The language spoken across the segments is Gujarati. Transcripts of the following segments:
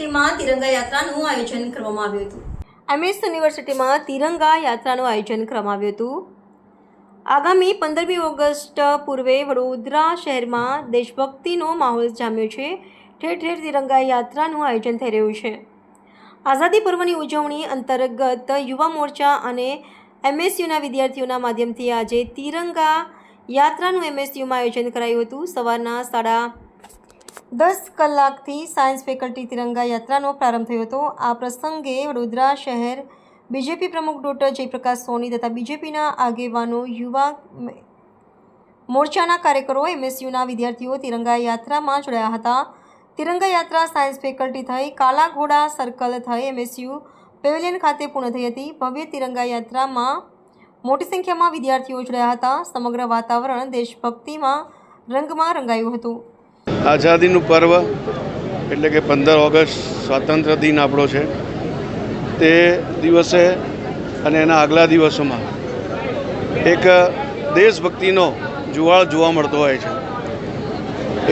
યુનિવર્સિટીમાં તિરંગા યાત્રાનું આયોજન કરવામાં આવ્યું હતું। એમએસ યુનિવર્સિટીમાં તિરંગા યાત્રાનું આયોજન કરવામાં આવ્યું હતું। આગામી 15મી ઓગસ્ટ પૂર્વે વડોદરા શહેરમાં દેશભક્તિનો માહોલ જામ્યો છે। ઠેર ઠેર તિરંગા યાત્રાનું આયોજન થઈ રહ્યું છે। આઝાદી પર્વની ઉજવણી અંતર્ગત યુવા મોરચા અને એમએસયુના વિદ્યાર્થીઓના માધ્યમથી આજે તિરંગા યાત્રાનું એમએસયુમાં આયોજન કરાયું હતું। સવારના 10:30 કલાકથી સાયન્સ ફેકલ્ટી તિરંગા યાત્રાનો પ્રારંભ થયો હતો। આ પ્રસંગે વડોદરા શહેર બીજેપી પ્રમુખ ડૉક્ટર જયપ્રકાશ સોની તથા બીજેપીના આગેવાનો, યુવા મોરચાના કાર્યકરો, એમએસયુના વિદ્યાર્થીઓ તિરંગા યાત્રામાં જોડાયા હતા। તિરંગા યાત્રા સાયન્સ ફેકલ્ટી થઈ કાલા ઘોડા સર્કલ થઈ એમએસયુ પેવેલિયન ખાતે પૂર્ણ થઈ હતી। ભવ્ય તિરંગા યાત્રામાં મોટી સંખ્યામાં વિદ્યાર્થીઓ જોડાયા હતા। સમગ્ર વાતાવરણ દેશભક્તિમાં રંગમાં રંગાયું હતું। આઝાદીનું પર્વ એટલે કે 15 ઓગસ્ટ સ્વાતંત્ર્ય દિન આપણો છે। તે દિવસે અને એના આગલા દિવસોમાં એક દેશભક્તિનો જુવાળ જોવા મળતો હોય છે।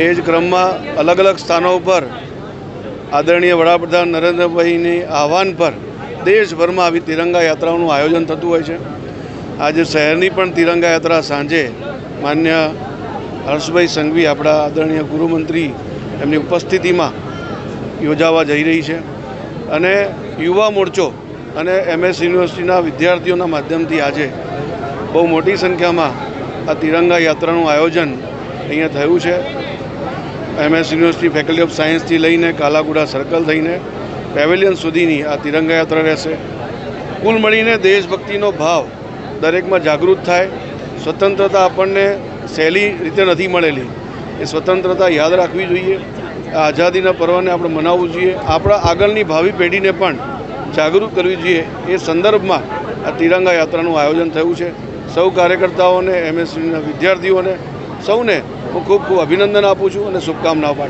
એ જ ક્રમમાં અલગ અલગ સ્થાનો ઉપર આદરણીય વડાપ્રધાન નરેન્દ્રભાઈની આહવાન પર દેશભરમાં આવી તિરંગા યાત્રાઓનું આયોજન થતું હોય છે। આજે શહેરની પણ તિરંગા યાત્રા સાંજે માન્ય હર્ષભાઈ સંઘવી આપણા આદરણીય ગૃહમંત્રી એમની ઉપસ્થિતિમાં યોજાવા જઈ રહી છે અને યુવા મોરચો અને એમએસ યુનિવર્સિટીના વિદ્યાર્થીઓના માધ્યમથી આજે બહુ મોટી સંખ્યામાં આ તિરંગા યાત્રાનું આયોજન અહીંયા થયું છે। એમએસ યુનિવર્સિટી ફેકલ્ટી ઓફ સાયન્સથી લઈને કાલાઘોડા સર્કલ થઈને પેવેલિયન સુધીની આ તિરંગા યાત્રા રહેશે। કુલ મળીને દેશભક્તિનો ભાવ દરેકમાં જાગૃત થાય। સ્વતંત્રતા આપણને સહેલી રીતે નથી મળેલી, એ સ્વતંત્રતા યાદ રાખવી જોઈએ। આ આઝાદીના પર્વને આપણે મનાવવું જોઈએ, આપણા આગળની ભાવિ પેઢીને પણ જાગૃત કરવી જોઈએ। એ સંદર્ભમાં આ તિરંગા યાત્રાનું આયોજન થયું છે। સૌ કાર્યકર્તાઓને, એમએસયુના વિદ્યાર્થીઓને સૌને હું ખૂબ ખૂબ અભિનંદન આપું છું અને શુભકામનાઓ પાઠવું છું।